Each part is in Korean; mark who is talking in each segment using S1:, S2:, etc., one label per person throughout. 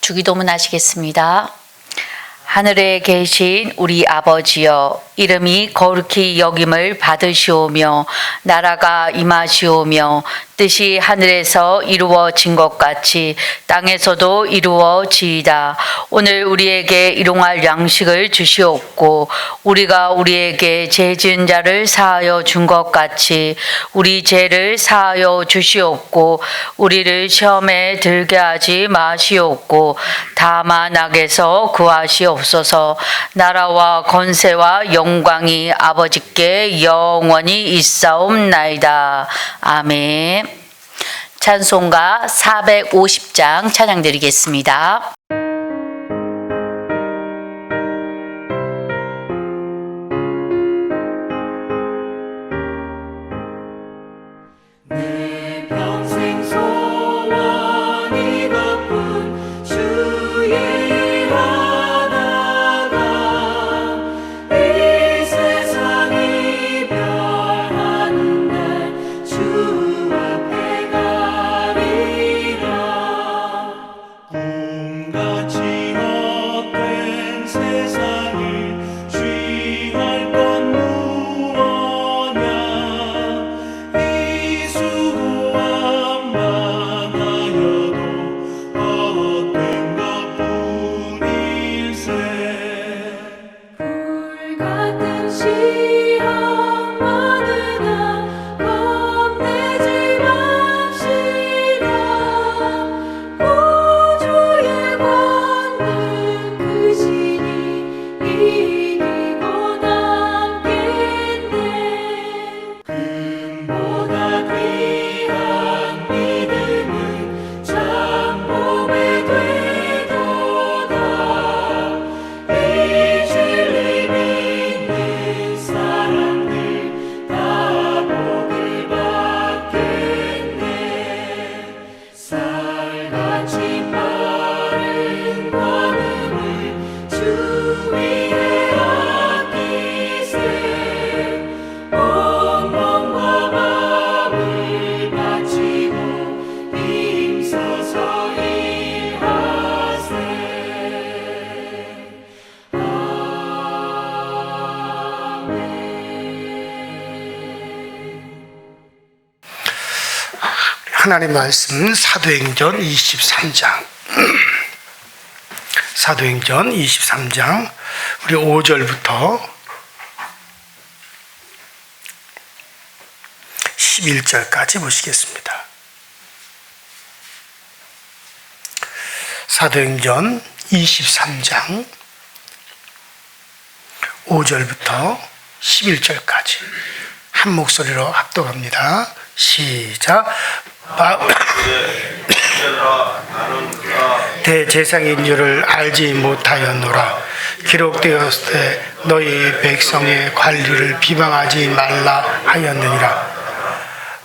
S1: 주기도문 하시겠습니다. 하늘에 계신 우리 아버지여, 이름이 거룩히 여김을 받으시오며 나라가 임하시오며 뜻이 하늘에서 이루어진 것 같이 땅에서도 이루어지이다. 오늘 우리에게 일용할 양식을 주시옵고 우리가 우리에게 죄 지은 자를 사하여 준 것 같이 우리 죄를 사하여 주시옵고 우리를 시험에 들게 하지 마시옵고 다만 악에서 구하시옵소서. 나라와 권세와 영광이 아버지께 영원히 있사옵나이다. 아멘. 찬송가 450장 찬양 드리겠습니다.
S2: 하나님 말씀 사도행전 23장 사도행전 23장 우리 5절부터 11절까지 보시겠습니다. 사도행전 23장 5절부터 11절까지 한 목소리로 합독합니다. 시작. 대제사장인 줄을 알지 못하였노라. 기록되었을 때 너희 백성의 관리를 비방하지 말라 하였느니라.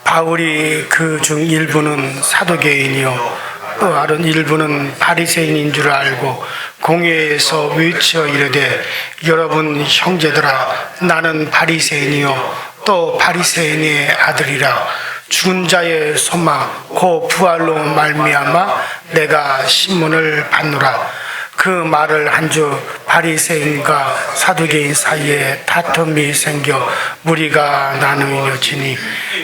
S2: 바울이 그 중 일부는 사두개인이요 또 다른 일부는 바리새인인 줄 알고 공회에서 외쳐 이르되 여러분 형제들아, 나는 바리새인이요 또 바리새인의 아들이라. 죽은 자의 소망 곧 부활로 말미암아 내가 신문을 받노라. 그 말을 한 주 바리새인과 사두개인 사이에 다툼이 생겨 무리가 나누어지니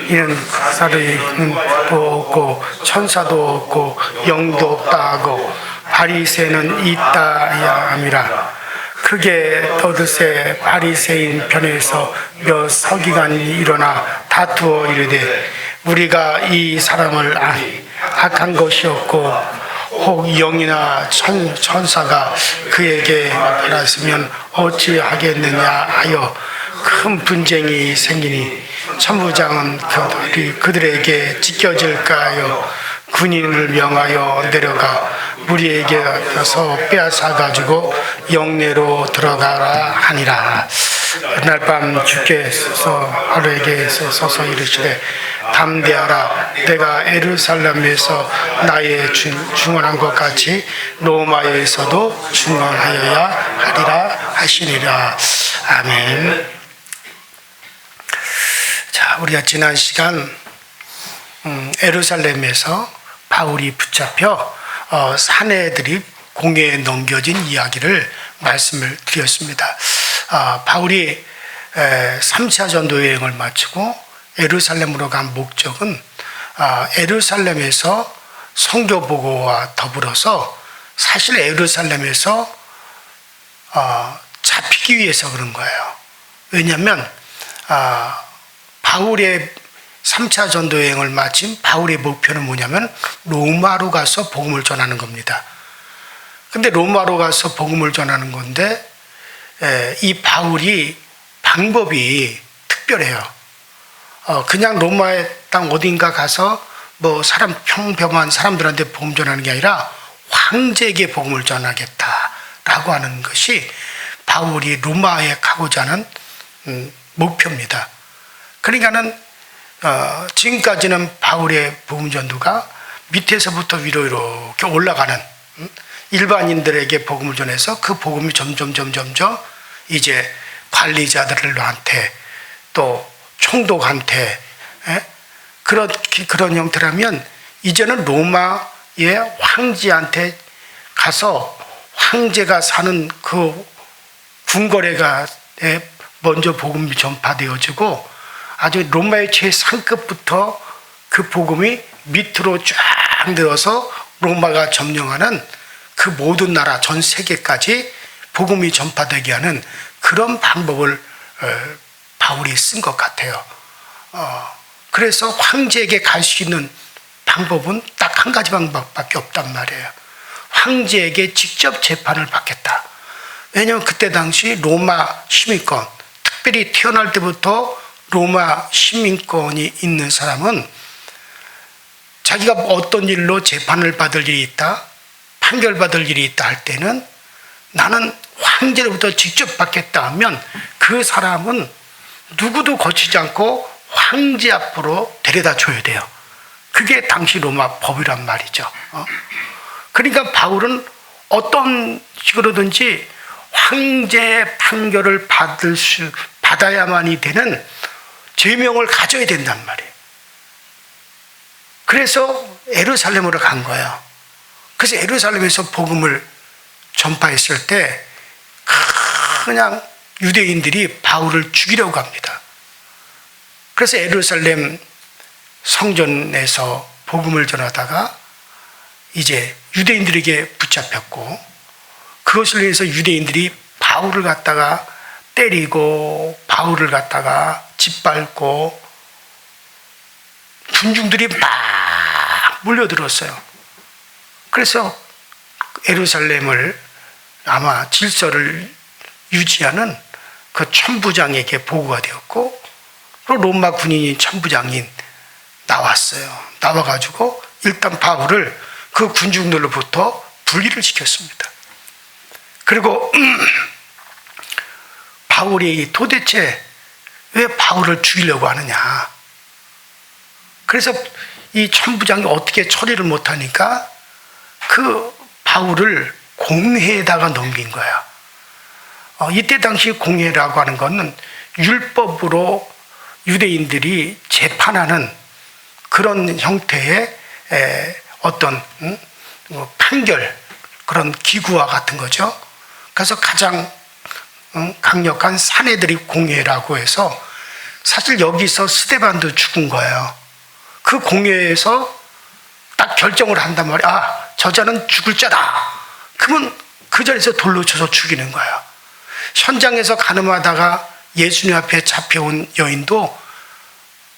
S2: 이는 사두개인도 없고 천사도 없고 영도 없다 하고 바리새인은 있다야 함이라. 크게 떠드세 바리새인 편에서 몇 서기관이 일어나 다투어 이르되 우리가 이 사람을 악한 것이 없고 혹 영이나 천사가 그에게 말했으면 어찌하겠느냐 하여 큰 분쟁이 생기니 천부장은 그들에게 찢겨질까 하여 군인을 명하여 내려가 무리에게 가서 빼앗아 가지고 영내로 들어가라 하니라. 그날 밤 주께서 바로에게 서서 이르시되 담대하라. 내가 예루살렘에서 나의 증언한 것 같이 로마에서도 증언하여야 하리라 하시니라. 아멘. 자, 우리가 지난 시간 예루살렘에서 바울이 붙잡혀 사내들이 공회에 넘겨진 이야기를 말씀을 드렸습니다. 바울이 3차 전도 여행을 마치고 예루살렘으로 간 목적은 예루살렘에서 선교 보고와 더불어서 사실 예루살렘에서 잡히기 위해서 그런 거예요. 왜냐하면 바울의 3차 전도 여행을 마친 바울의 목표는 뭐냐면 로마로 가서 복음을 전하는 겁니다. 근데 로마로 가서 복음을 전하는 건데 이 바울이 방법이 특별해요. 그냥 로마의 땅 어딘가 가서 뭐 평범한 사람들한테 복음 전하는 게 아니라 황제에게 복음을 전하겠다라고 하는 것이 바울이 로마에 가고자 하는 목표입니다. 그러니까는 지금까지는 바울의 복음 전도가 밑에서부터 위로 이렇게 올라가는 일반인들에게 복음을 전해서 그 복음이 점점 이제 관리자들한테 또 총독한테 그런 형태라면 이제는 로마의 황제한테 가서 황제가 사는 그 궁궐에 먼저 복음이 전파되어지고 아주 로마의 최상급부터 그 복음이 밑으로 쫙 내려서 로마가 점령하는 그 모든 나라 전 세계까지 복음이 전파되게 하는 그런 방법을 바울이 쓴 것 같아요. 그래서 황제에게 갈 수 있는 방법은 딱 한 가지 방법밖에 없단 말이에요. 황제에게 직접 재판을 받겠다. 왜냐하면 그때 당시 로마 시민권, 특별히 태어날 때부터 로마 시민권이 있는 사람은 자기가 어떤 일로 재판을 받을 일이 있다, 판결받을 일이 있다 할 때는 나는 황제로부터 직접 받겠다 하면 그 사람은 누구도 거치지 않고 황제 앞으로 데려다 줘야 돼요. 그게 당시 로마 법이란 말이죠. 그러니까 바울은 어떤 식으로든지 황제의 판결을 받아야만이 되는 제명을 가져야 된단 말이에요. 그래서 예루살렘으로 간 거예요. 그래서 예루살렘에서 복음을 전파했을 때 그냥 유대인들이 바울을 죽이려고 합니다. 그래서 예루살렘 성전에서 복음을 전하다가 이제 유대인들에게 붙잡혔고 그것을 위해서 유대인들이 바울을 갖다가 때리고 바울을 갖다가 짓밟고 군중들이 막 몰려들었어요. 그래서 예루살렘을 아마 질서를 유지하는 그 천부장에게 보고가 되었고 그 로마 군인이 천부장인 나왔어요. 나와가지고 일단 바울을 그 군중들로부터 분리를 시켰습니다. 그리고 바울이 도대체 왜 바울을 죽이려고 하느냐. 그래서 이 천부장이 어떻게 처리를 못하니까 그 바울을 공회에다가 넘긴 거야. 이때 당시 공회라고 하는 것은 율법으로 유대인들이 재판하는 그런 형태의 어떤 판결, 그런 기구와 같은 거죠. 그래서 가장 강력한 사내들이 공회라고 해서 사실 여기서 스데반도 죽은 거예요. 그 공회에서 딱 결정을 한단 말이야. 저 자는 죽을 자다. 그러면 그 자리에서 돌로 쳐서 죽이는 거예요. 현장에서 가늠하다가 예수님 앞에 잡혀온 여인도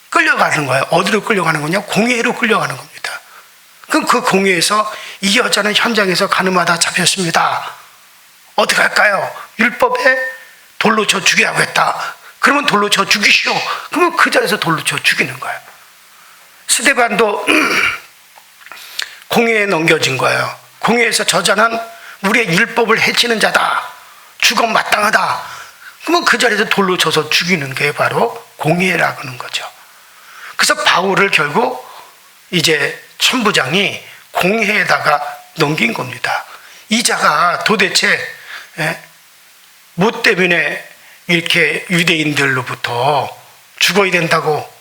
S2: 끌려가는 거예요. 어디로 끌려가는 거냐? 공회로 끌려가는 겁니다. 그럼 그 공회에서 이 여자는 현장에서 가늠하다 잡혔습니다. 어떻게 할까요? 율법에 돌로 쳐 죽이라고 했다. 그러면 돌로 쳐 죽이시오. 그러면 그 자리에서 돌로 쳐 죽이는 거예요. 스데반도 공회에 넘겨진 거예요. 공회에서 저자는 우리의 율법을 해치는 자다. 죽음 마땅하다. 그러면 그 자리에서 돌로 쳐서 죽이는 게 바로 공회라고 하는 거죠. 그래서 바울을 결국 이제 천부장이 공회에다가 넘긴 겁니다. 이 자가 도대체 뭐 때문에 이렇게 유대인들로부터 죽어야 된다고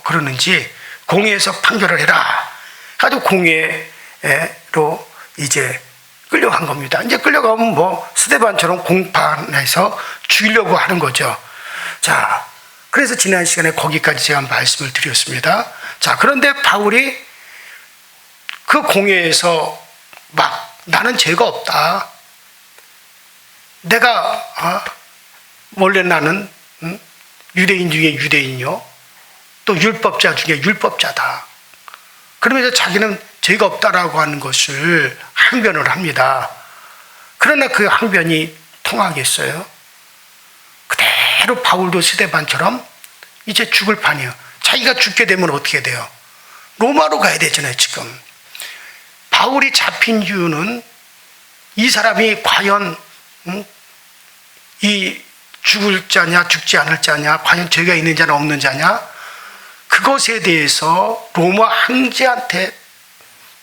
S2: 그러는지 공회에서 판결을 해라. 하도 공회로 이제 끌려간 겁니다. 이제 끌려가면 뭐 스데반처럼 공판에서 죽이려고 하는 거죠. 자, 그래서 지난 시간에 거기까지 제가 말씀을 드렸습니다. 자, 그런데 바울이 그 공회에서 막 나는 죄가 없다. 내가 원래 나는 유대인 중에 유대인이요, 또 율법자 중에 율법자다. 그러면서 자기는 죄가 없다라고 하는 것을 항변을 합니다. 그러나 그 항변이 통하겠어요? 그대로 바울도 스데반처럼 이제 죽을 판이에요. 자기가 죽게 되면 어떻게 돼요? 로마로 가야 되잖아요. 지금 바울이 잡힌 이유는 이 사람이 과연 이 죽을 자냐 죽지 않을 자냐, 과연 죄가 있는 자냐 없는 자냐, 그것에 대해서 로마 황제한테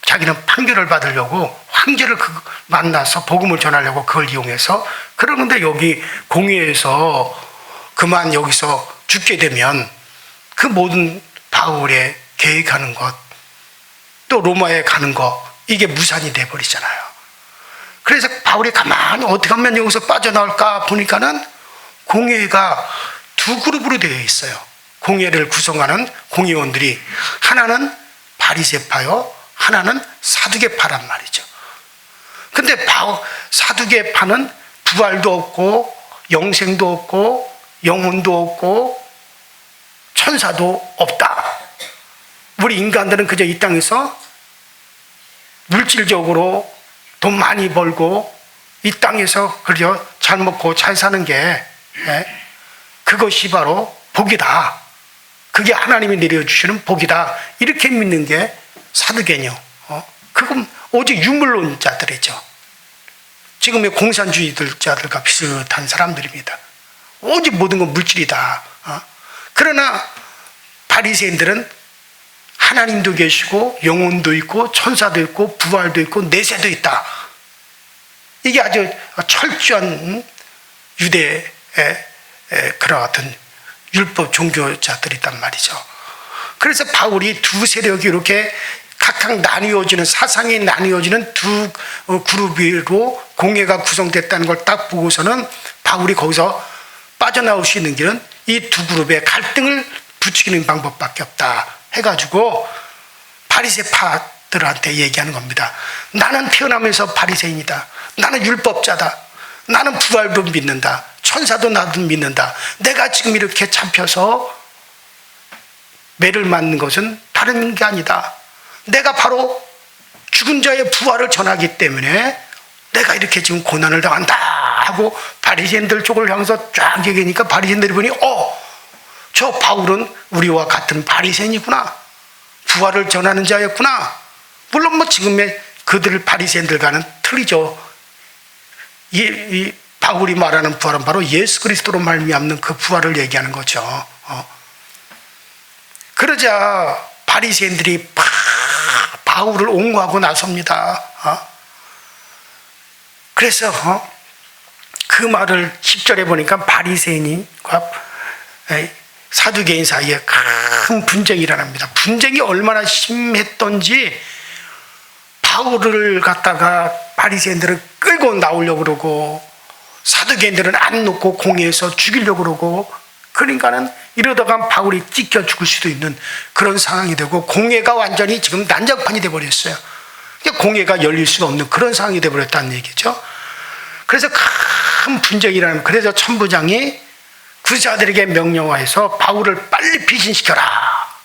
S2: 자기는 판결을 받으려고 황제를 만나서 복음을 전하려고 그걸 이용해서, 그러는데 여기 공회에서 그만 여기서 죽게 되면 그 모든 바울의 계획하는 것, 또 로마에 가는 것, 이게 무산이 돼버리잖아요. 그래서 바울이 가만히 어떻게 하면 여기서 빠져나올까 보니까는 공회가 두 그룹으로 되어 있어요. 공회를 구성하는 공회원들이 하나는 바리새파요, 하나는 사두개파란 말이죠. 근데 사두개파는 부활도 없고 영생도 없고 영혼도 없고 천사도 없다. 우리 인간들은 그저 이 땅에서 물질적으로 돈 많이 벌고 이 땅에서 그저 잘 먹고 잘 사는 게 그것이 바로 복이다. 그게 하나님이 내려주시는 복이다. 이렇게 믿는 게 사두개뇨. 그건 오직 유물론자들이죠. 지금의 공산주의자들과 비슷한 사람들입니다. 오직 모든 건 물질이다. 그러나 바리새인들은 하나님도 계시고 영혼도 있고 천사도 있고 부활도 있고 내세도 있다. 이게 아주 철저한 유대의 그런 같은 율법 종교자들이란 말이죠. 그래서 바울이 두 세력이 이렇게 각각 나뉘어지는, 사상이 나뉘어지는 두 그룹으로 공회가 구성됐다는 걸 딱 보고서는 바울이 거기서 빠져나올 수 있는 길은 이 두 그룹의 갈등을 부추기는 방법밖에 없다 해가지고 바리새파들한테 얘기하는 겁니다. 나는 태어나면서 바리새인이다. 나는 율법자다. 나는 부활도 믿는다. 천사도 나도 믿는다. 내가 지금 이렇게 잡혀서 매를 맞는 것은 다른 게 아니다. 내가 바로 죽은 자의 부활을 전하기 때문에 내가 이렇게 지금 고난을 당한다 하고 바리새인들 쪽을 향해서 쫙 얘기하니까 바리새인들이 보니 저 바울은 우리와 같은 바리새인이구나. 부활을 전하는 자였구나. 물론 뭐 지금의 그들 바리새인들과는 틀리죠. 이 바울이 말하는 부활은 바로 예수 그리스도로 말미암는 그 부활을 얘기하는 거죠. 그러자 바리새인들이 바울을 옹호하고 나섭니다. 그래서 그 말을 10절에 보니까 바리새인과 사두개인 사이에 큰 분쟁이 일어납니다. 분쟁이 얼마나 심했던지 바울을 갖다가 바리새인들을 끌고 나오려고 그러고 사두개인들은 안 놓고 공회에서 죽이려고 그러고, 그러니까는 이러다가 바울이 찢겨 죽을 수도 있는 그런 상황이 되고 공회가 완전히 지금 난장판이 돼버렸어요. 공회가 열릴 수가 없는 그런 상황이 돼버렸다는 얘기죠. 그래서 큰 분쟁이 일어나면, 그래서 천부장이 구사들에게 명령하여서 바울을 빨리 피신시켜라.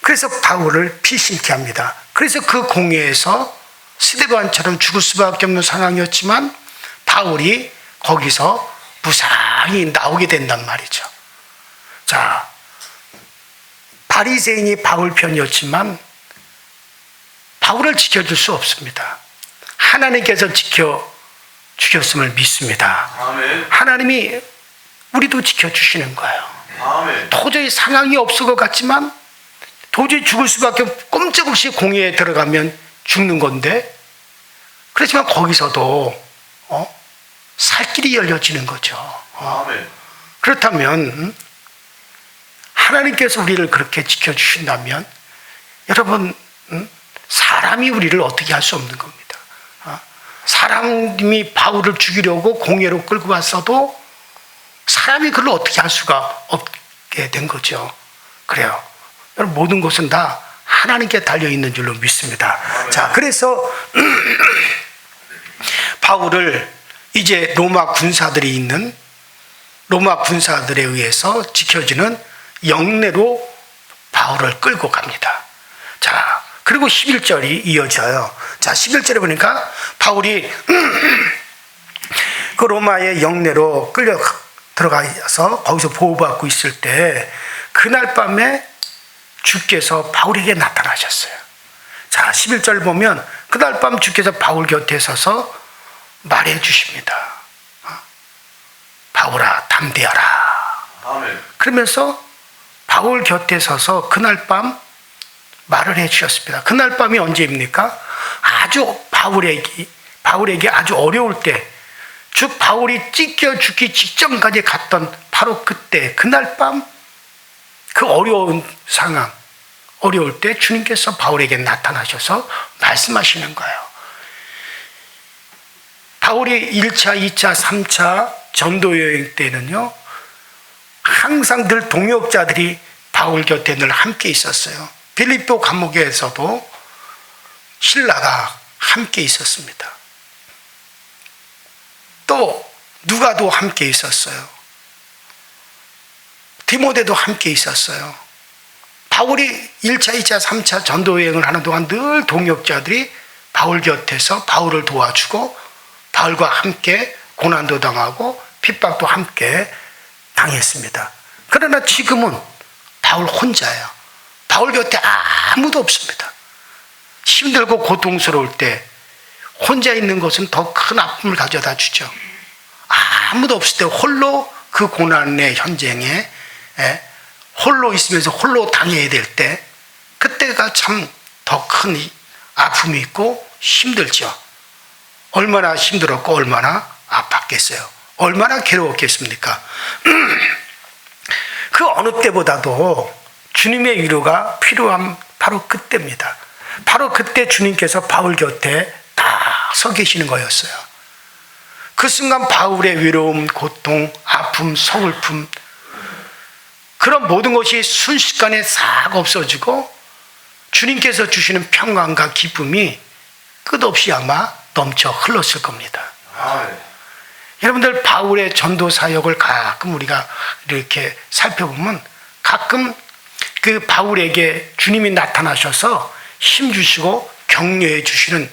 S2: 그래서 바울을 피신케 합니다. 그래서 그 공회에서 스데반처럼 죽을 수밖에 없는 상황이었지만 바울이 거기서 무사히 나오게 된단 말이죠. 자, 바리새인이 바울 편이었지만 바울을 지켜줄 수 없습니다. 하나님께서 지켜주셨음을 믿습니다.
S3: 아멘.
S2: 하나님이 우리도 지켜주시는 거예요.
S3: 아멘.
S2: 도저히 상황이 없을 것 같지만 도저히 죽을 수밖에 꼼짝없이 공회에 들어가면 죽는 건데, 그렇지만 거기서도 살 길이 열려지는 거죠.
S3: 아멘.
S2: 그렇다면 하나님께서 우리를 그렇게 지켜주신다면 여러분, 사람이 우리를 어떻게 할 수 없는 겁니다. 사람이 바울을 죽이려고 공회로 끌고 왔어도 사람이 그걸 어떻게 할 수가 없게 된 거죠. 그래요. 여러분, 모든 것은 다 하나님께 달려있는 줄로 믿습니다. 자, 그래서 바울을 이제 로마 군사들이 있는 로마 군사들에 의해서 지켜지는 영내로 바울을 끌고 갑니다. 자, 그리고 11절이 이어져요. 자, 11절에 보니까 바울이 그 로마의 영내로 끌려 들어가서 거기서 보호받고 있을 때 그날 밤에 주께서 바울에게 나타나셨어요. 자, 11절 보면 그날 밤 주께서 바울 곁에 서서 말해 주십니다. 바울아, 담대하라.
S3: 아멘.
S2: 그러면서 바울 곁에 서서 그날 밤 말을 해 주셨습니다. 그날 밤이 언제입니까? 아주 바울에게 아주 어려울 때, 즉 바울이 찢겨 죽기 직전까지 갔던 바로 그때, 그날 밤 그 어려운 상황, 어려울 때 주님께서 바울에게 나타나셔서 말씀하시는 거예요. 바울이 1차, 2차, 3차 전도 여행 때는요, 항상 늘 동역자들이 바울 곁에 늘 함께 있었어요. 빌립보 감옥에서도 신라가 함께 있었습니다. 또 누가도 함께 있었어요. 디모데도 함께 있었어요. 바울이 1차, 2차, 3차 전도 여행을 하는 동안 늘 동역자들이 바울 곁에서 바울을 도와주고 바울과 함께 고난도 당하고 핍박도 함께 당했습니다. 그러나 지금은 바울 혼자예요. 바울 곁에 아무도 없습니다. 힘들고 고통스러울 때 혼자 있는 것은 더 큰 아픔을 가져다 주죠. 아무도 없을 때 홀로 그 고난의 현장에 홀로 있으면서 홀로 당해야 될 때, 그때가 참 더 큰 아픔이 있고 힘들죠. 얼마나 힘들었고 얼마나 아팠겠어요. 얼마나 괴로웠겠습니까? 그 어느 때보다도 주님의 위로가 필요한 바로 그때입니다. 바로 그때 주님께서 바울 곁에 다 서 계시는 거였어요. 그 순간 바울의 위로움, 고통, 아픔, 서글픔, 그런 모든 것이 순식간에 싹 없어지고 주님께서 주시는 평강과 기쁨이 끝없이 아마 넘쳐 흘렀을 겁니다. 여러분들, 바울의 전도 사역을 가끔 우리가 이렇게 살펴보면 가끔 그 바울에게 주님이 나타나셔서 힘 주시고 격려해 주시는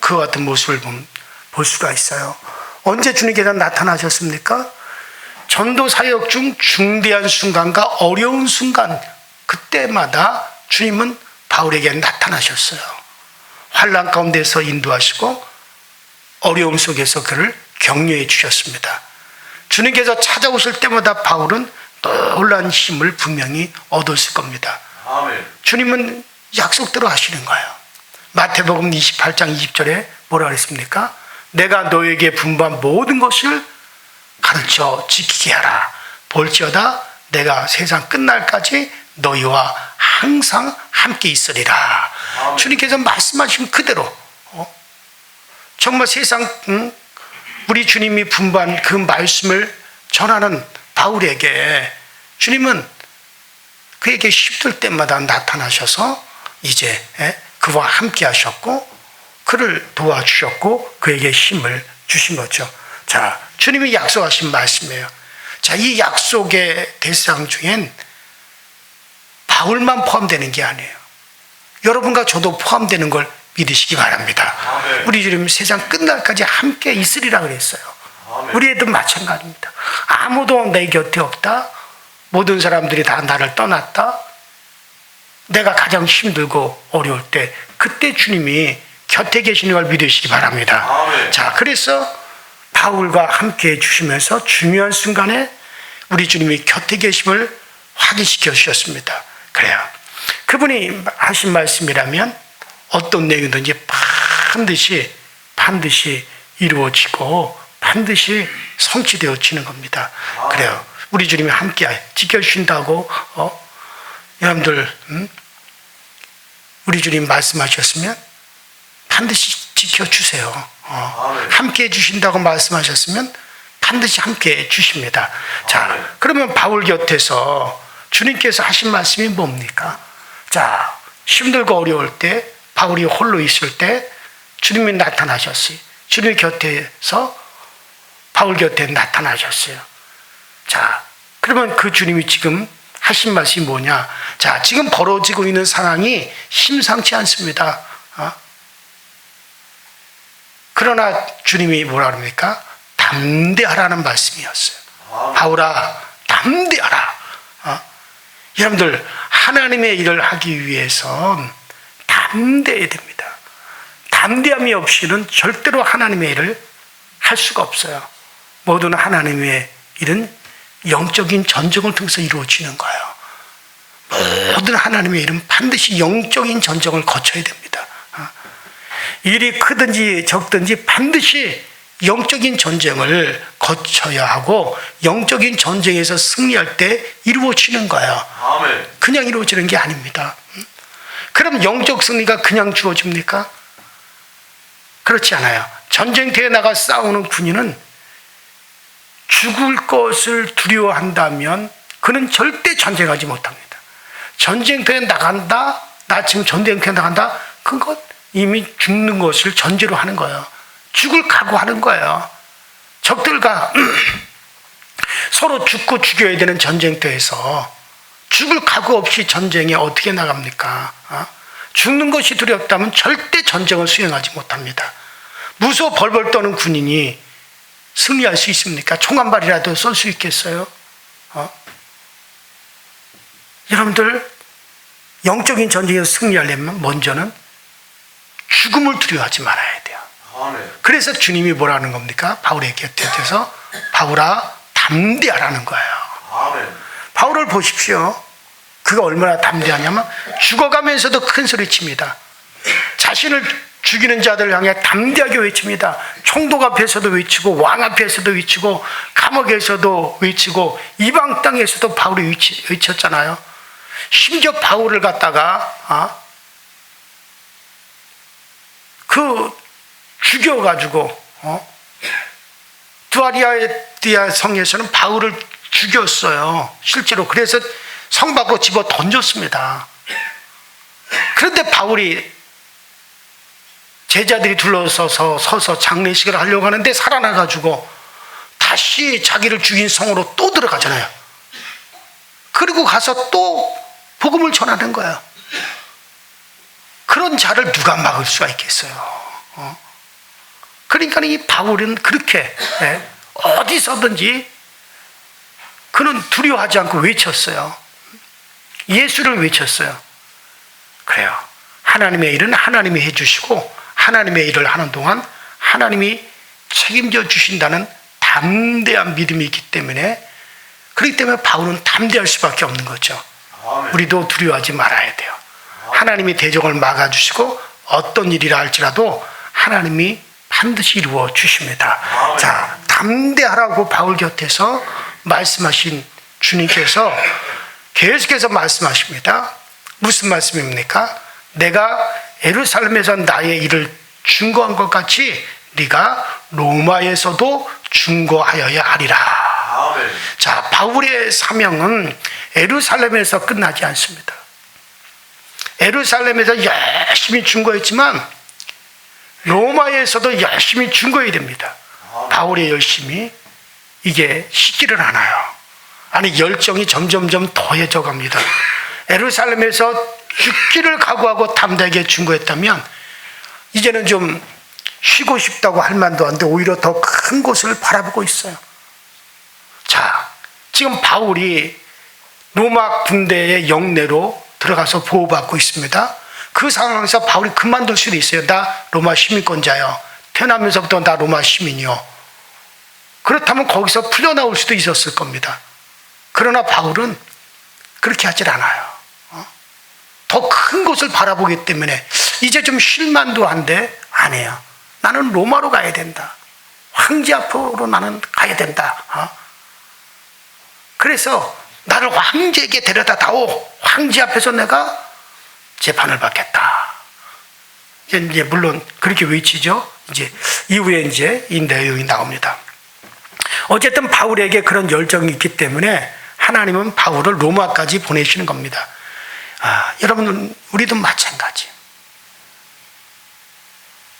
S2: 그 같은 모습을 볼 수가 있어요. 언제 주님께서 나타나셨습니까? 전도 사역 중 중대한 순간과 어려운 순간, 그때마다 주님은 바울에게 나타나셨어요. 환난 가운데서 인도하시고 어려움 속에서 그를 격려해 주셨습니다. 주님께서 찾아오실 때마다 바울은 놀라운 힘을 분명히 얻었을 겁니다.
S3: 아멘.
S2: 주님은 약속대로 하시는 거예요. 마태복음 28장 20절에 뭐라 그랬습니까? 내가 너에게 분부한 모든 것을 가르쳐 지키게 하라. 볼지어다 내가 세상 끝날까지 너희와 항상 함께 있으리라.
S3: 아멘.
S2: 주님께서 말씀하신 그대로 정말 세상 우리 주님이 분부한 그 말씀을 전하는 바울에게 주님은 그에게 힘들 때마다 나타나셔서 이제 그와 함께 하셨고 그를 도와주셨고 그에게 힘을 주신 거죠. 자, 주님이 약속하신 말씀이에요. 자, 이 약속의 대상 중엔 바울만 포함되는 게 아니에요. 여러분과 저도 포함되는 걸 믿으시기 바랍니다.
S3: 아멘.
S2: 우리 주님 세상 끝날까지 함께 있으리라 그랬어요.
S3: 아멘.
S2: 우리에도 마찬가지입니다. 아무도 내 곁에 없다. 모든 사람들이 다 나를 떠났다. 내가 가장 힘들고 어려울 때 그때 주님이 곁에 계시는 걸 믿으시기 바랍니다.
S3: 아멘.
S2: 자, 그래서 바울과 함께 해주시면서 중요한 순간에 우리 주님이 곁에 계심을 확인시켜 주셨습니다. 그래요. 그분이 하신 말씀이라면 어떤 내용이든지 반드시 이루어지고 반드시 성취되어지는 겁니다. 그래요. 우리 주님이 함께 지켜주신다고 여러분들 우리 주님 말씀하셨으면 반드시 지켜주세요. 함께 해주신다고 말씀하셨으면 반드시 함께 해주십니다. 자, 그러면 바울 곁에서 주님께서 하신 말씀이 뭡니까? 자, 힘들고 어려울 때, 바울이 홀로 있을 때 주님이 나타나셨어요. 주님 곁에서 바울 곁에 나타나셨어요. 자, 그러면 그 주님이 지금 하신 말씀이 뭐냐? 자, 지금 벌어지고 있는 상황이 심상치 않습니다. 그러나 주님이 뭐라 그럽니까? 담대하라는 말씀이었어요. 바울아, 담대하라. 여러분들, 하나님의 일을 하기 위해선 담대해야 됩니다. 담대함이 없이는 절대로 하나님의 일을 할 수가 없어요. 모든 하나님의 일은 영적인 전쟁을 통해서 이루어지는 거예요. 모든 하나님의 일은 반드시 영적인 전쟁을 거쳐야 됩니다. 일이 크든지 적든지 반드시 영적인 전쟁을 거쳐야 하고 영적인 전쟁에서 승리할 때 이루어지는 거예요.
S3: 아멘.
S2: 그냥 이루어지는 게 아닙니다. 그럼 영적 승리가 그냥 주어집니까? 그렇지 않아요. 전쟁터에 나가 싸우는 군인은 죽을 것을 두려워한다면 그는 절대 전쟁하지 못합니다. 전쟁터에 나간다, 나 지금 전쟁터에 나간다, 그것 이미 죽는 것을 전제로 하는 거예요. 죽을 각오하는 거예요. 적들과 서로 죽고 죽여야 되는 전쟁터에서 죽을 각오 없이 전쟁에 어떻게 나갑니까? 죽는 것이 두렵다면 절대 전쟁을 수행하지 못합니다. 무서워 벌벌 떠는 군인이 승리할 수 있습니까? 총 한 발이라도 쏠 수 있겠어요? 여러분들, 영적인 전쟁에서 승리하려면 먼저는 죽음을 두려워하지 말아야 돼요. 그래서 주님이 뭐라는 겁니까? 바울의 곁에서 바울아, 담대하라는 거예요. 바울을 보십시오. 그가 얼마나 담대하냐면 죽어가면서도 큰 소리 칩니다. 자신을 죽이는 자들을 향해 담대하게 외칩니다. 총독 앞에서도 외치고 왕 앞에서도 외치고 감옥에서도 외치고 이방 땅에서도 바울이 외쳤잖아요. 심지어 바울을 갖다가 그 죽여가지고 두아리아디아 성에서는 바울을 죽였어요. 실제로. 그래서 성 밖으로 집어 던졌습니다. 그런데 바울이 제자들이 서서 장례식을 하려고 하는데 살아나가지고 다시 자기를 죽인 성으로 또 들어가잖아요. 그리고 가서 또 복음을 전하는 거예요. 그런 자를 누가 막을 수가 있겠어요? 그러니까 이 바울은 그렇게 어디서든지 그는 두려워하지 않고 외쳤어요. 예수를 외쳤어요. 그래요. 하나님의 일은 하나님이 해주시고 하나님의 일을 하는 동안 하나님이 책임져 주신다는 담대한 믿음이 있기 때문에, 그렇기 때문에 바울은 담대할 수밖에 없는 거죠. 우리도 두려워하지 말아야 돼요. 하나님이 대적을 막아주시고 어떤 일이라 할지라도 하나님이 반드시 이루어 주십니다. 자, 담대하라고 바울 곁에서 말씀하신 주님께서 계속해서 말씀하십니다. 무슨 말씀입니까? 내가 예루살렘에서 나의 일을 증거한 것 같이 네가 로마에서도 증거하여야 하리라. 자, 바울의 사명은 예루살렘에서 끝나지 않습니다. 예루살렘에서 열심히 증거했지만 로마에서도 열심히 증거해야 됩니다. 바울의 열심이 이게 쉬지를 않아요. 아니, 열정이 점점점 더해져 갑니다. 예루살렘에서 죽기를 각오하고 담대하게 증거했다면 이제는 좀 쉬고 싶다고 할 만도 한데 오히려 더 큰 곳을 바라보고 있어요. 자, 지금 바울이 로마 군대의 영내로 들어가서 보호받고 있습니다. 그 상황에서 바울이 그만둘 수도 있어요. 나 로마 시민권자요. 태어나면서부터 나 로마 시민이요. 그렇다면 거기서 풀려나올 수도 있었을 겁니다. 그러나 바울은 그렇게 하질 않아요. 더 큰 곳을 바라보기 때문에 이제 좀 쉴만도 한데 안 해요. 나는 로마로 가야 된다. 황제 앞으로 나는 가야 된다. 그래서 나를 황제에게 데려다 다오. 황제 앞에서 내가 재판을 받겠다. 이제 물론 그렇게 외치죠. 이제 이후에 이제 이 내용이 나옵니다. 어쨌든 바울에게 그런 열정이 있기 때문에 하나님은 바울을 로마까지 보내시는 겁니다. 여러분, 우리도 마찬가지.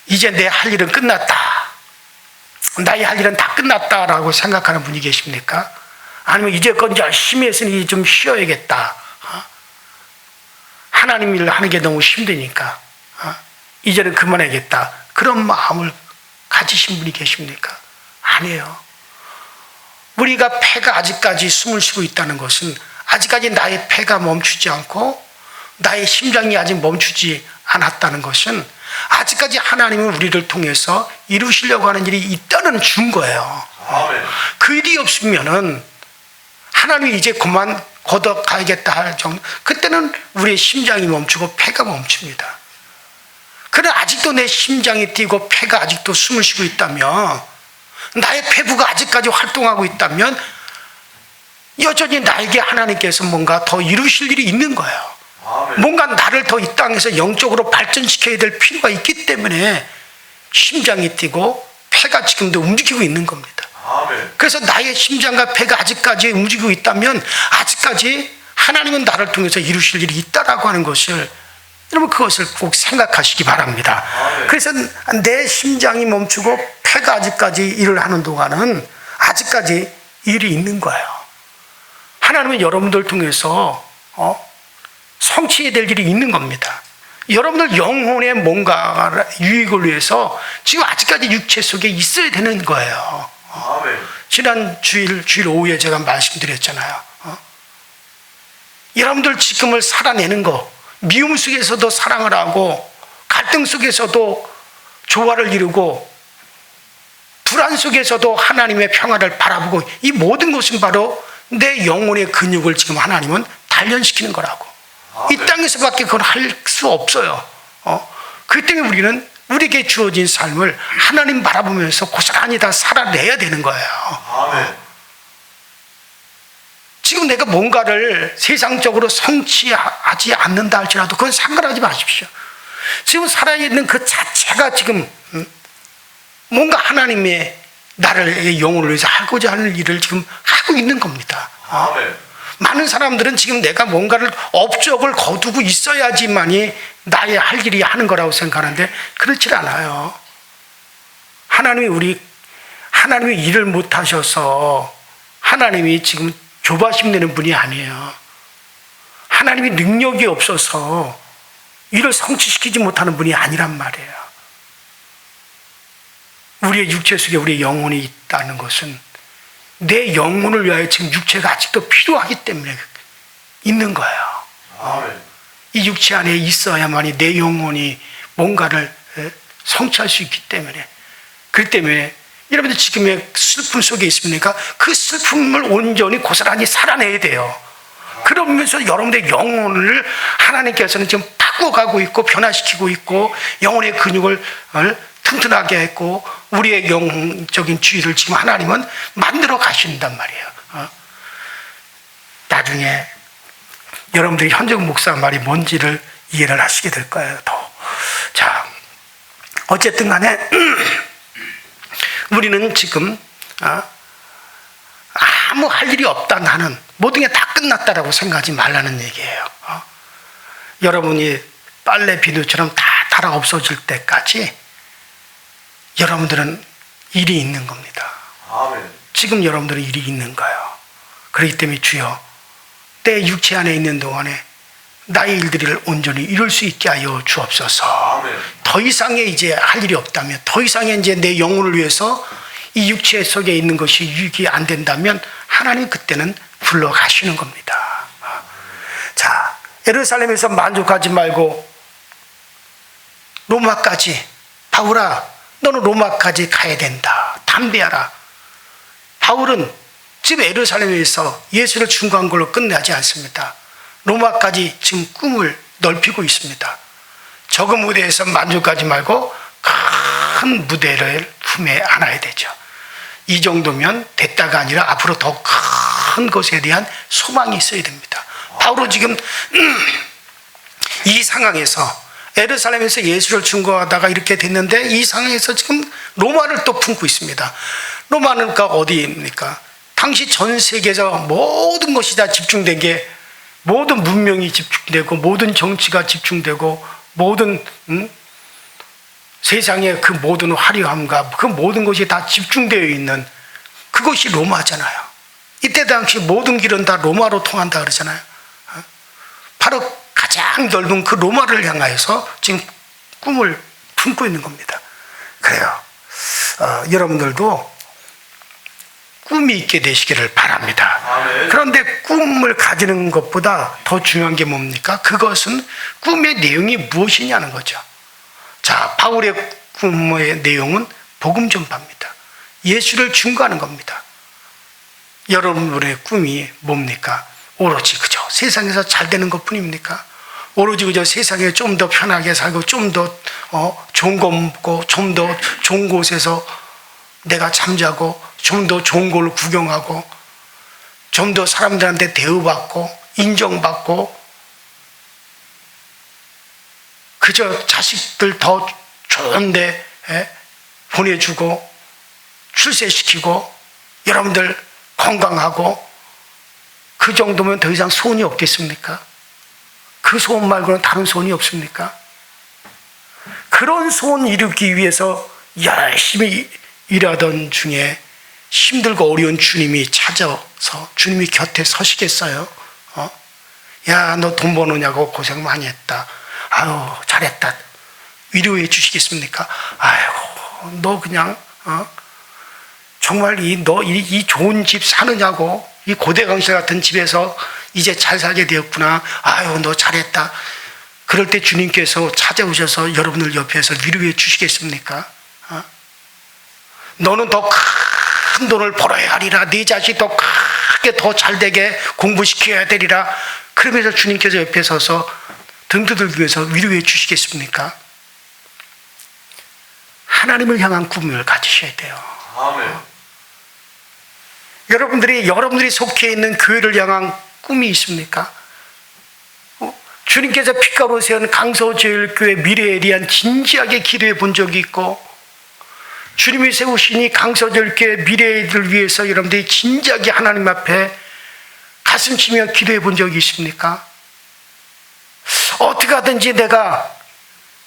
S2: 이제 내 할 일은 끝났다. 나의 할 일은 다 끝났다라고 생각하는 분이 계십니까? 아니면 이제껏 열심히 했으니 좀 쉬어야겠다. 하나님 일을 하는 게 너무 힘드니까 이제는 그만해야겠다. 그런 마음을 가지신 분이 계십니까? 아니에요. 우리가 폐가 아직까지 숨을 쉬고 있다는 것은 아직까지 나의 폐가 멈추지 않고 나의 심장이 아직 멈추지 않았다는 것은 아직까지 하나님은 우리를 통해서 이루시려고 하는 일이 있다는 증거예요.
S3: 아멘.
S2: 그 일이 없으면은 하나님이 이제 그만 걷어가야겠다 할 정도, 그때는 우리의 심장이 멈추고 폐가 멈춥니다. 그러나 아직도 내 심장이 뛰고 폐가 아직도 숨을 쉬고 있다면, 나의 폐부가 아직까지 활동하고 있다면 여전히 나에게 하나님께서 뭔가 더 이루실 일이 있는 거예요.
S3: 아멘.
S2: 뭔가 나를 더 이 땅에서 영적으로 발전시켜야 될 필요가 있기 때문에 심장이 뛰고 폐가 지금도 움직이고 있는 겁니다.
S3: 아멘.
S2: 그래서 나의 심장과 폐가 아직까지 움직이고 있다면 아직까지 하나님은 나를 통해서 이루실 일이 있다라고 하는 것을, 여러분 그것을 꼭 생각하시기 바랍니다.
S3: 아멘.
S2: 그래서 내 심장이 멈추고 폐가 아직까지 일을 하는 동안은 아직까지 일이 있는 거예요. 하나님은 여러분들 통해서 성취해야 될 일이 있는 겁니다. 여러분들 영혼의 뭔가 유익을 위해서 지금 아직까지 육체 속에 있어야 되는 거예요.
S3: 아멘.
S2: 지난 주일 오후에 제가 말씀드렸잖아요. 여러분들 지금을 살아내는 거, 미움 속에서도 사랑을 하고 갈등 속에서도 조화를 이루고 불안 속에서도 하나님의 평화를 바라보고, 이 모든 것은 바로 내 영혼의 근육을 지금 하나님은 단련시키는 거라고. 이 땅에서밖에 그걸 할 수 없어요. 그렇기 때문에 우리는 우리에게 주어진 삶을 하나님 바라보면서 고스란히 다 살아내야 되는 거예요.
S3: 아멘.
S2: 지금 내가 뭔가를 세상적으로 성취하지 않는다 할지라도 그건 상관하지 마십시오. 지금 살아있는 그 자체가 지금 뭔가 하나님의 나를 영혼을 위해서 하고자 하는 일을 지금 하고 있는 겁니다.
S3: 아멘.
S2: 많은 사람들은 지금 내가 뭔가를 업적을 거두고 있어야지만이 나의 할 일이 하는 거라고 생각하는데 그렇지 않아요. 하나님이 일을 못 하셔서 하나님이 지금 조바심 내는 분이 아니에요. 하나님이 능력이 없어서 일을 성취시키지 못하는 분이 아니란 말이에요. 우리의 육체 속에 우리의 영혼이 있다는 것은 내 영혼을 위하여 지금 육체가 아직도 필요하기 때문에 있는 거예요.
S3: 아멘.
S2: 이 육체 안에 있어야만이 내 영혼이 뭔가를 성취할 수 있기 때문에, 그렇기 때문에 여러분들 지금의 슬픔 속에 있습니까? 그 슬픔을 온전히 고스란히 살아내야 돼요. 그러면서 여러분들의 영혼을 하나님께서는 지금 바꿔가고 있고 변화시키고 있고 영혼의 근육을 튼튼하게 했고 우리의 영적인 주의를 지금 하나님은 만들어 가신단 말이에요. 나중에 여러분들이 현정 목사 말이 뭔지를 이해를 하시게 될 거예요. 자, 어쨌든 간에 우리는 지금 아무 할 일이 없다, 나는 모든 게 다 끝났다라고 생각하지 말라는 얘기예요. 여러분이 빨래 비누처럼 다 달아 없어질 때까지 여러분들은 일이 있는 겁니다.
S3: 아멘.
S2: 지금 여러분들은 일이 있는 거예요. 그렇기 때문에 주여, 내 육체 안에 있는 동안에 나의 일들을 온전히 이룰 수 있게 하여 주옵소서.
S3: 아멘.
S2: 더 이상의 이제 할 일이 없다면, 더 이상의 이제 내 영혼을 위해서 이 육체 속에 있는 것이 유익이 안 된다면 하나님 그때는 불러가시는 겁니다. 자, 예루살렘에서 만족하지 말고 로마까지, 바울아 너는 로마까지 가야 된다. 담대하라. 바울은 지금 예루살렘에서 예수를 증거한 걸로 끝나지 않습니다. 로마까지 지금 꿈을 넓히고 있습니다. 적은 무대에서 만족하지 말고 큰 무대를 품에 안아야 되죠. 이 정도면 됐다가 아니라 앞으로 더 큰 것에 대한 소망이 있어야 됩니다. 바울은 지금 이 상황에서 예루살렘에서 예수를 증거하다가 이렇게 됐는데 이 상황에서 지금 로마를 또 품고 있습니다. 로마가 어디입니까? 당시 전 세계에서 모든 것이 다 집중된 게, 모든 문명이 집중되고 모든 정치가 집중되고 모든 세상의 그 모든 화려함과 그 모든 것이 다 집중되어 있는 그것이 로마잖아요. 이때 당시 모든 길은 다 로마로 통한다 그러잖아요. 바로 가장 넓은 그 로마를 향하여서 지금 꿈을 품고 있는 겁니다. 그래요. 여러분들도 꿈이 있게 되시기를 바랍니다.
S3: 아멘.
S2: 그런데 꿈을 가지는 것보다 더 중요한 게 뭡니까? 그것은 꿈의 내용이 무엇이냐는 거죠. 자, 바울의 꿈의 내용은 복음 전파입니다. 예수를 증거하는 겁니다. 여러분의 꿈이 뭡니까? 오로지 그저 세상에서 잘 되는 것 뿐입니까? 오로지 그저 세상에 좀 더 편하게 살고 좀 더 좋은 거 먹고 좀 더 좋은 곳에서 내가 잠자고 좀 더 좋은 걸 구경하고 좀 더 사람들한테 대우받고 인정받고 그저 자식들 더 좋은 데 보내주고 출세시키고 여러분들 건강하고 그 정도면 더 이상 소원이 없겠습니까? 그 소원 말고는 다른 소원이 없습니까? 그런 소원 이루기 위해서 열심히 일하던 중에 힘들고 어려운 주님이 찾아서 주님이 곁에 서시겠어요? 야, 너 돈 버느냐고 고생 많이 했다. 아유, 잘했다. 위로해 주시겠습니까? 아유, 너 그냥 정말 너 이 좋은 집 사느냐고, 이 고대강실 같은 집에서 이제 잘 살게 되었구나. 아유, 너 잘했다. 그럴 때 주님께서 찾아오셔서 여러분을 옆에서 위로해 주시겠습니까? 너는 더 큰 돈을 벌어야 하리라. 네 자식 더 크게 더 잘되게 공부시켜야 되리라. 그러면서 주님께서 옆에 서서 등 두들기면서 위로해 주시겠습니까? 하나님을 향한 꿈을 가지셔야 돼요.
S3: 아멘.
S2: 여러분들이 속해 있는 교회를 향한 꿈이 있습니까? 주님께서 핏가루 세운 강서제일교회 미래에 대한 진지하게 기도해 본 적이 있고, 주님이 세우신 이 강서제일교회 미래를 위해서 여러분들이 진지하게 하나님 앞에 가슴 치며 기도해 본 적이 있습니까? 어떻게 하든지 내가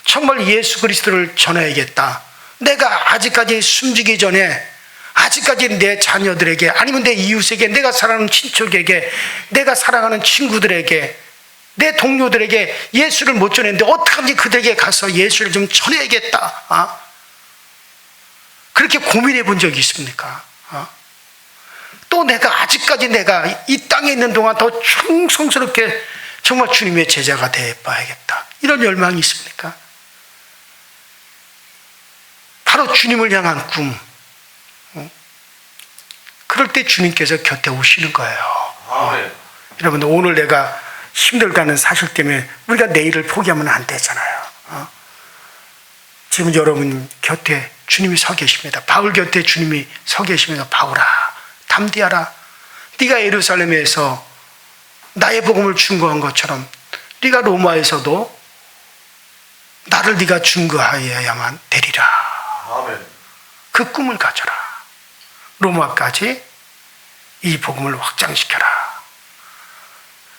S2: 정말 예수 그리스도를 전해야겠다. 내가 아직까지 숨지기 전에, 아직까지 내 자녀들에게, 아니면 내 이웃에게, 내가 사랑하는 친척에게, 내가 사랑하는 친구들에게, 내 동료들에게 예수를 못 전했는데 어떡하든지 그들에게 가서 예수를 좀 전해야겠다. 그렇게 고민해 본 적이 있습니까? 또 내가 아직까지 내가 이 땅에 있는 동안 더 충성스럽게 정말 주님의 제자가 되어 봐야겠다. 이런 열망이 있습니까? 바로 주님을 향한 꿈. 그럴 때 주님께서 곁에 오시는 거예요.
S3: 아멘.
S2: 여러분들, 오늘 내가 힘들다는 사실 때문에 우리가 내일을 포기하면 안 되잖아요. 지금 여러분 곁에 주님이 서 계십니다. 바울 곁에 주님이 서 계시면서, 바울아, 담대하라. 네가 예루살렘에서 나의 복음을 증거한 것처럼 네가 로마에서도 나를 네가 증거하여야만 되리라.
S3: 아멘.
S2: 그 꿈을 가져라. 로마까지 이 복음을 확장시켜라.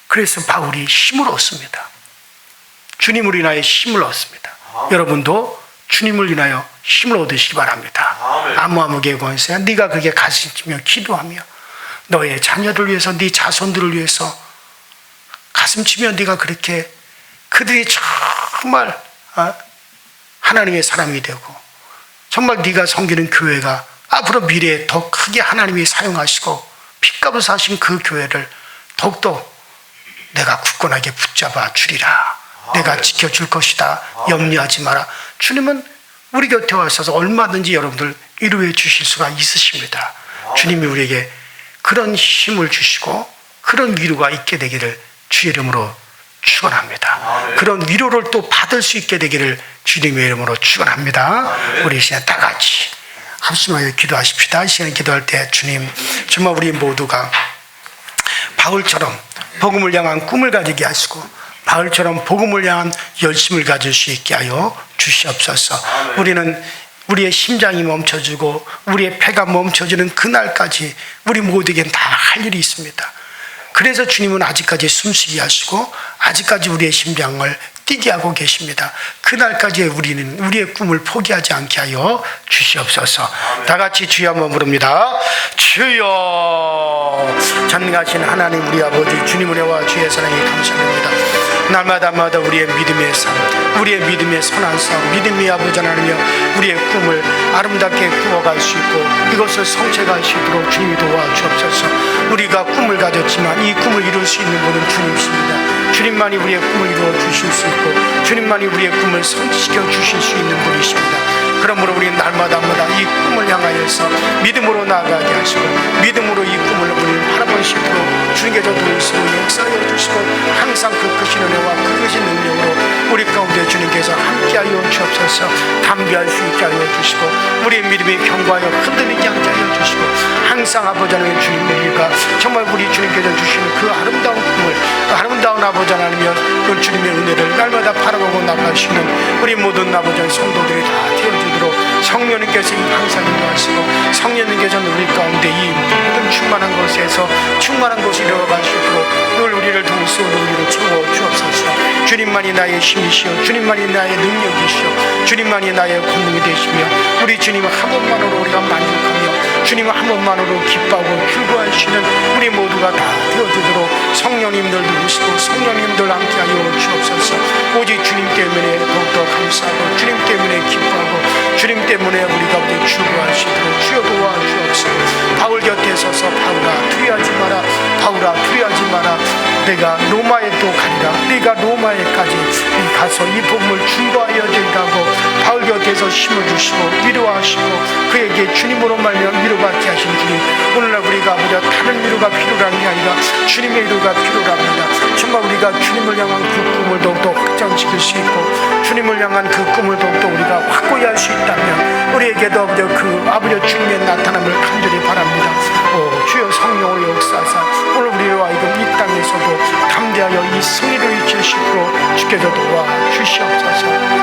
S2: 그래서 바울이 힘을 얻습니다. 주님을 인하여 힘을 얻습니다. 여러분도 주님을 인하여 힘을 얻으시기 바랍니다.
S3: 아멘.
S2: 아무개 권세야, 네가 그게 가슴 치며 기도하며 너의 자녀들 위해서, 네 자손들을 위해서 가슴 치며 네가 그렇게 그들이 정말 하나님의 사람이 되고, 정말 네가 섬기는 교회가 앞으로 미래에 더 크게 하나님이 사용하시고 핏값을 사신 그 교회를 더욱더 내가 굳건하게 붙잡아 주리라. 내가 지켜줄 것이다. 염려하지 마라. 주님은 우리 곁에 와서 얼마든지 여러분들 위로해 주실 수가 있으십니다. 주님이 우리에게 그런 힘을 주시고 그런 위로가 있게 되기를 주의 이름으로 축원합니다. 그런 위로를 또 받을 수 있게 되기를 주님의 이름으로 축원합니다. 우리 이 시간 다 같이 합심하여 기도하십시다. 이 시간 기도할 때 주님, 정말 우리 모두가 바울처럼 복음을 향한 꿈을 가지게 하시고 바울처럼 복음을 향한 열심을 가질 수 있게 하여 주시옵소서. 우리는 우리의 심장이 멈춰지고 우리의 폐가 멈춰지는 그날까지 우리 모두에겐 다 할 일이 있습니다. 그래서 주님은 아직까지 숨쉬게 하시고 아직까지 우리의 심장을 뛰게 하고 계십니다. 그날까지 우리는 우리의 꿈을 포기하지 않게 하여 주시옵소서. 다 같이 주여 한번 부릅니다. 주여. 전능하신 하나님 우리 아버지 주님 은혜와 주의 사랑에 감사합니다. 날마다 우리의 믿음의 삶, 우리의 믿음의 선한 삶, 믿음의 아버지 하나님이여 우리의 꿈을 아름답게 꾸어갈 수 있고 이것을 성취할 수 있도록 주님이 도와주옵소서. 우리가 꿈을 가졌지만 이 꿈을 이룰 수 있는 분은 주님이십니다. 주님만이 우리의 꿈을 이루어 주실 수 있고 주님만이 우리의 꿈을 성취시켜 주실 수 있는 분이십니다. 그러므로 우리는 날마다 이 꿈을 향하여서 믿음으로 나아가게 하시고 믿음으로 이 꿈을 우리는 바라보시도록 주님께서 도우시고 역사하여 주시고 항상 그 크신 은혜와 그 크신 능력으로 우리 가운데 주님께서 함께하여 주옵소서. 담대할 수 있게 하여 주시고 우리의 믿음이 견고하여 흔들리지 않게 하여 주시고 항상 아버지 하나님 주님 우리가 정말 우리 주님께서 주시는 그 아름다운 꿈을 아름다운 아버지 하나님이여 그 주님의 은혜를 날마다 바라보고 나갈 수 있는 우리 모든 아버지 성도들이 다 되어주도록 성령님께서 항상 인도하시고 성령님께서는 우리 가운데 이 모든 충만한 것에서 충만한 것이 되어갈 수 있도록 늘 우리를 도우시고 우리를 채워 주옵소서. 주님만이 나의 힘이시오 주님만이 나의 능력이시오 주님만이 나의 권능이 되시며 우리 주님 한 번만으로 우리가 만족하며 주님 한 번만으로 기뻐하고 즐거워하시는 우리 모두가 다 되어주도록 성령님들 누구시고 성령님들 함께하여 주옵소서. 오직 주님 때문에 더욱더 감사하고 주님 때문에 기뻐하고 주님 때문에 우리가 우리 즐거워하시도록 주여 도와주옵소서. 바울 곁에 서서 바울아 두려워하지 마라 바울아 두려워하지 마라 내가 로마에 또 가리라 네가 로마에까지 가서 이 복음을 증거하여 된다고 바울 곁에서 힘을 주시고 위로하시고 그에게 주님으로 말미암아 위로받게 하신 주님 오늘날 우리가 보자 다른 위로가 필요한 게 아니라 주님의 위로가 필요합니다. 정말 우리가 주님을 향한 그 꿈을 더욱더 확장시킬 수 있고 주님을 향한 그 꿈을 더욱더 우리가 확고히 할 수 있다면 우리에게도 그 아버지 주님의 나타남을 간절히 바랍니다. 주여 성령으로 역사하사 오늘 우리로 하여금 이 땅에서도 담대하여 이 승리를 이끌시도록 주께서 도와주시옵소서.